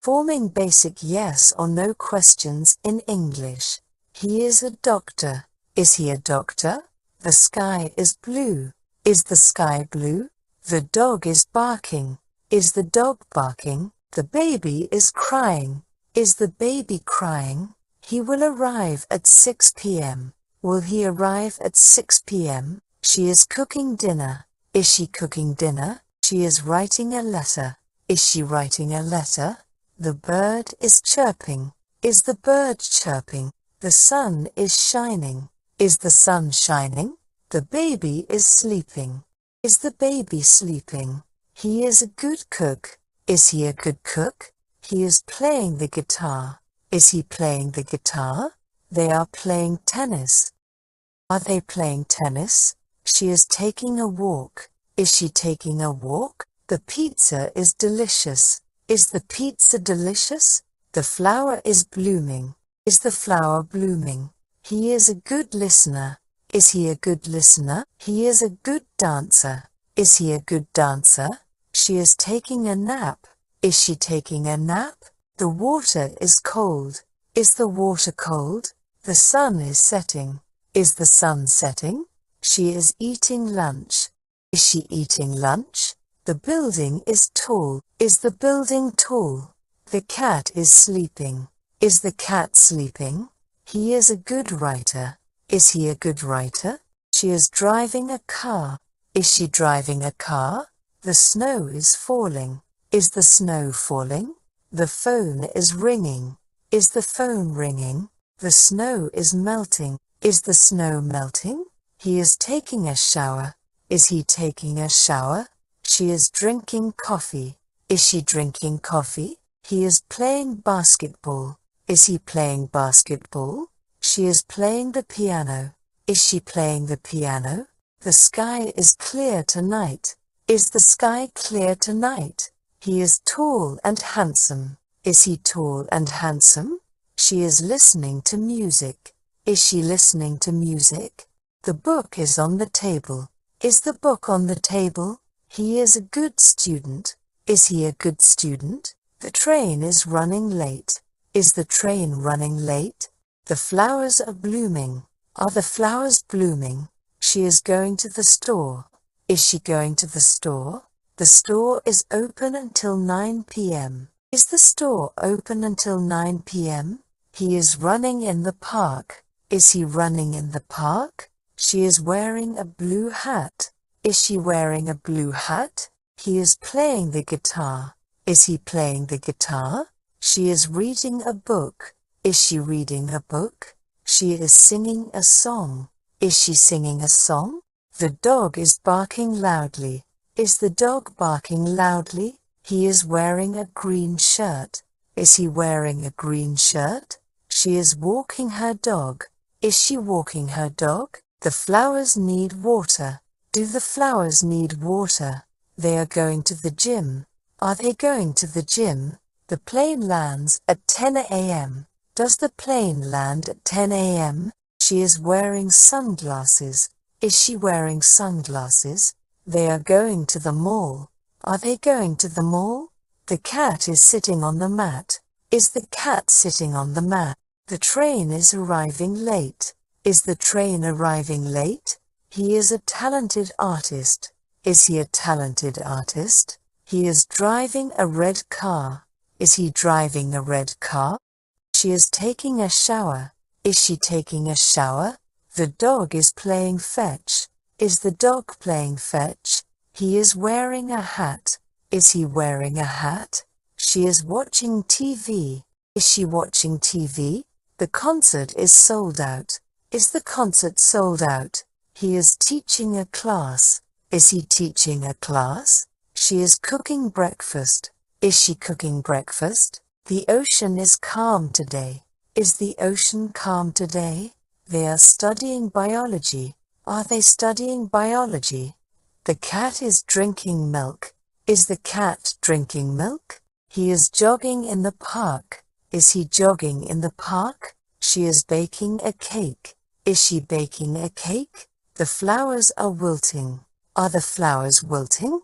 Forming basic yes or no questions in English. He is a doctor. Is he a doctor? The sky is blue. Is the sky blue? The dog is barking. Is the dog barking? The baby is crying. Is the baby crying? He will arrive at 6 p.m. Will he arrive at 6 p.m.? She is cooking dinner. Is she cooking dinner? She is writing a letter. Is she writing a letter? The bird is chirping. Is the bird chirping? The sun is shining. Is the sun shining? The baby is sleeping. Is the baby sleeping? He is a good cook. Is he a good cook? He is playing the guitar. Is he playing the guitar? They are playing tennis. Are they playing tennis? She is taking a walk. Is she taking a walk? The pizza is delicious. Is the pizza delicious? The flower is blooming. Is the flower blooming? He is a good listener. Is he a good listener? He is a good dancer. Is he a good dancer? She is taking a nap. Is she taking a nap? The water is cold. Is the water cold? The sun is setting. Is the sun setting? She is eating lunch. Is she eating lunch? The building is tall. Is the building tall? The cat is sleeping. Is the cat sleeping? He is a good writer. Is he a good writer? She is driving a car. Is she driving a car? The snow is falling. Is the snow falling? The phone is ringing. Is the phone ringing? The snow is melting. Is the snow melting? He is taking a shower. Is he taking a shower? She is drinking coffee. Is she drinking coffee? He is playing basketball. Is he playing basketball? She is playing the piano. Is she playing the piano? The sky is clear tonight. Is the sky clear tonight? He is tall and handsome. Is he tall and handsome? She is listening to music. Is she listening to music? The book is on the table. Is the book on the table? He is a good student. Is he a good student? The train is running late. Is the train running late? The flowers are blooming. Are the flowers blooming? She is going to the store. Is she going to the store? The store is open until 9 p.m. Is the store open until 9 p.m.? He is running in the park. Is he running in the park? She is wearing a blue hat. Is she wearing a blue hat? He is playing the guitar. Is he playing the guitar? She is reading a book. Is she reading a book? She is singing a song. Is she singing a song? The dog is barking loudly. Is the dog barking loudly? He is wearing a green shirt. Is he wearing a green shirt? She is walking her dog. Is she walking her dog? The flowers need water. Do the flowers need water? They are going to the gym. Are they going to the gym? The plane lands at 10 a.m. Does the plane land at 10 a.m.? She is wearing sunglasses. Is she wearing sunglasses? They are going to the mall. Are they going to the mall? The cat is sitting on the mat. Is the cat sitting on the mat? The train is arriving late. Is the train arriving late? He is a talented artist. Is he a talented artist? He is driving a red car. Is he driving a red car? She is taking a shower. Is she taking a shower? The dog is playing fetch. Is the dog playing fetch? He is wearing a hat. Is he wearing a hat? She is watching TV. Is she watching TV? The concert is sold out. Is the concert sold out? He is teaching a class. Is he teaching a class? She is cooking breakfast. Is she cooking breakfast? The ocean is calm today. Is the ocean calm today? They are studying biology. Are they studying biology? The cat is drinking milk. Is the cat drinking milk? He is jogging in the park. Is he jogging in the park? She is baking a cake. Is she baking a cake? The flowers are wilting. Are the flowers wilting?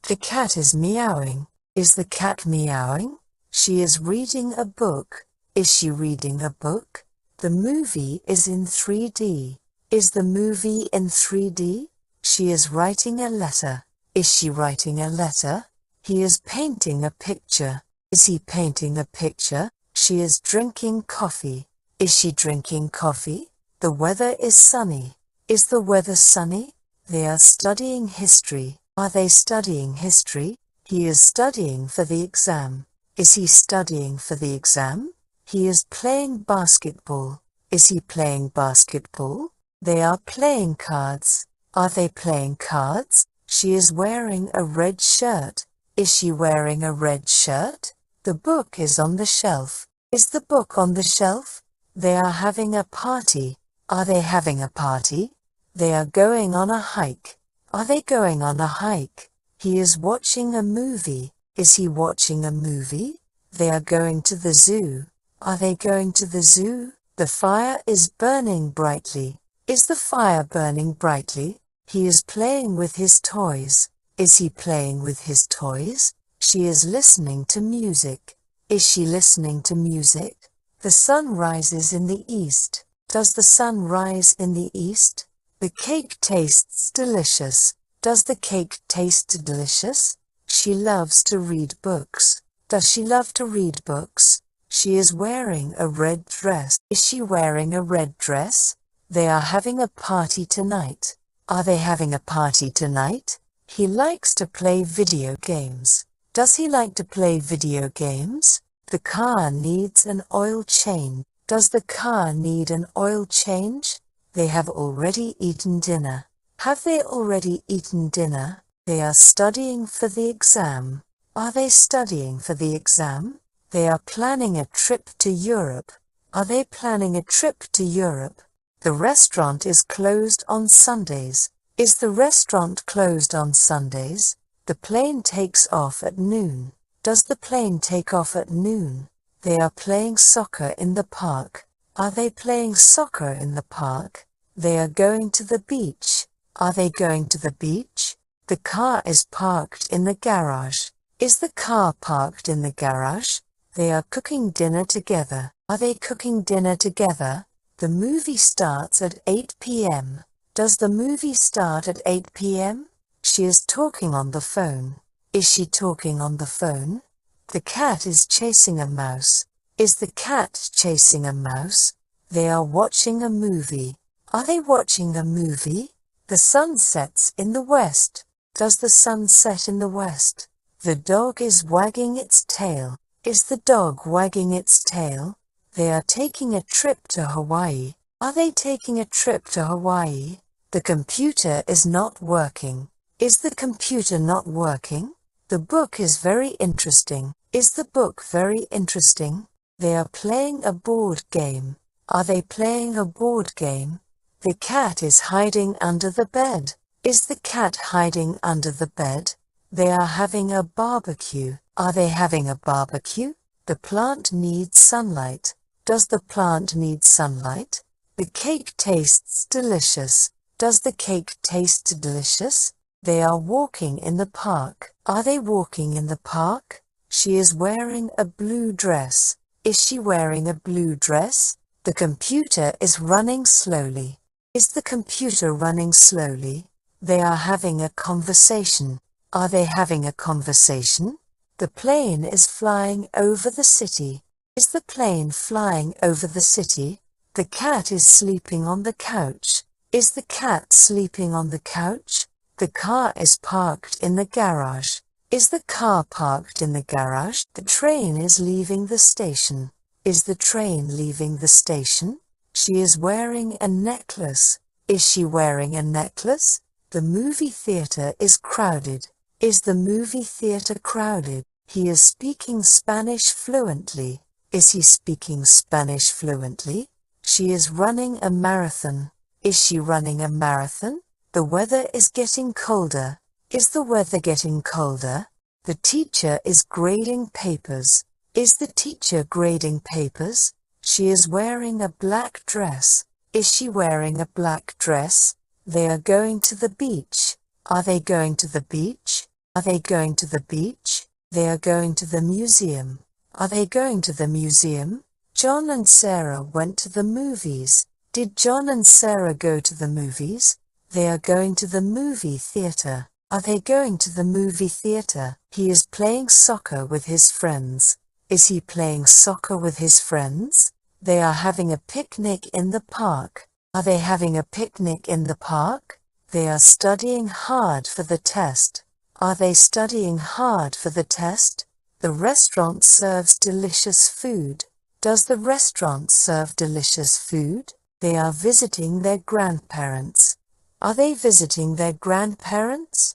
The cat is meowing. Is the cat meowing? She is reading a book. Is she reading a book? The movie is in 3D. Is the movie in 3D? She is writing a letter. Is she writing a letter? He is painting a picture. Is he painting a picture? She is drinking coffee. Is she drinking coffee? The weather is sunny. Is the weather sunny? They are studying history. Are they studying history? He is studying for the exam. Is he studying for the exam? He is playing basketball. Is he playing basketball? They are playing cards. Are they playing cards? She is wearing a red shirt. Is she wearing a red shirt? The book is on the shelf. Is the book on the shelf? They are having a party. Are they having a party? They are going on a hike. Are they going on a hike? He is watching a movie. Is he watching a movie? They are going to the zoo. Are they going to the zoo? The fire is burning brightly. Is the fire burning brightly? He is playing with his toys. Is he playing with his toys? She is listening to music. Is she listening to music? The sun rises in the east. Does the sun rise in the east? The cake tastes delicious. Does the cake taste delicious? She loves to read books. Does she love to read books? She is wearing a red dress. Is she wearing a red dress? They are having a party tonight. Are they having a party tonight? He likes to play video games. Does he like to play video games? The car needs an oil change. Does the car need an oil change? They have already eaten dinner. Have they already eaten dinner? They are studying for the exam. Are they studying for the exam? They are planning a trip to Europe. Are they planning a trip to Europe? The restaurant is closed on Sundays. Is the restaurant closed on Sundays? The plane takes off at noon. Does the plane take off at noon? They are playing soccer in the park. Are they playing soccer in the park? They are going to the beach. Are they going to the beach? The car is parked in the garage. Is the car parked in the garage? They are cooking dinner together. Are they cooking dinner together? The movie starts at 8 p.m. Does the movie start at 8 p.m.? She is talking on the phone. Is she talking on the phone? The cat is chasing a mouse. Is the cat chasing a mouse? They are watching a movie. Are they watching a movie? The sun sets in the west. Does the sun set in the west? The dog is wagging its tail. Is the dog wagging its tail? They are taking a trip to Hawaii. Are they taking a trip to Hawaii? The computer is not working. Is the computer not working? The book is very interesting. Is the book very interesting? They are playing a board game. Are they playing a board game? The cat is hiding under the bed. Is the cat hiding under the bed? They are having a barbecue. Are they having a barbecue? The plant needs sunlight. Does the plant need sunlight? The cake tastes delicious. Does the cake taste delicious? They are walking in the park. Are they walking in the park? She is wearing a blue dress. Is she wearing a blue dress? The computer is running slowly. Is the computer running slowly? They are having a conversation. Are they having a conversation? The plane is flying over the city. Is the plane flying over the city? The cat is sleeping on the couch. Is the cat sleeping on the couch? The car is parked in the garage. Is the car parked in the garage? The train is leaving the station. Is the train leaving the station? She is wearing a necklace. Is she wearing a necklace? The movie theater is crowded. Is the movie theater crowded? He is speaking Spanish fluently. Is he speaking Spanish fluently? She is running a marathon. Is she running a marathon? The weather is getting colder. Is the weather getting colder? The teacher is grading papers. Is the teacher grading papers? She is wearing a black dress. Is she wearing a black dress? They are going to the beach. Are they going to the beach? Are they going to the beach? They are going to the museum. Are they going to the museum? John and Sarah went to the movies. Did John and Sarah go to the movies? They are going to the movie theater. Are they going to the movie theater? He is playing soccer with his friends. Is he playing soccer with his friends? They are having a picnic in the park. Are they having a picnic in the park? They are studying hard for the test. Are they studying hard for the test? The restaurant serves delicious food. Does the restaurant serve delicious food? They are visiting their grandparents. Are they visiting their grandparents?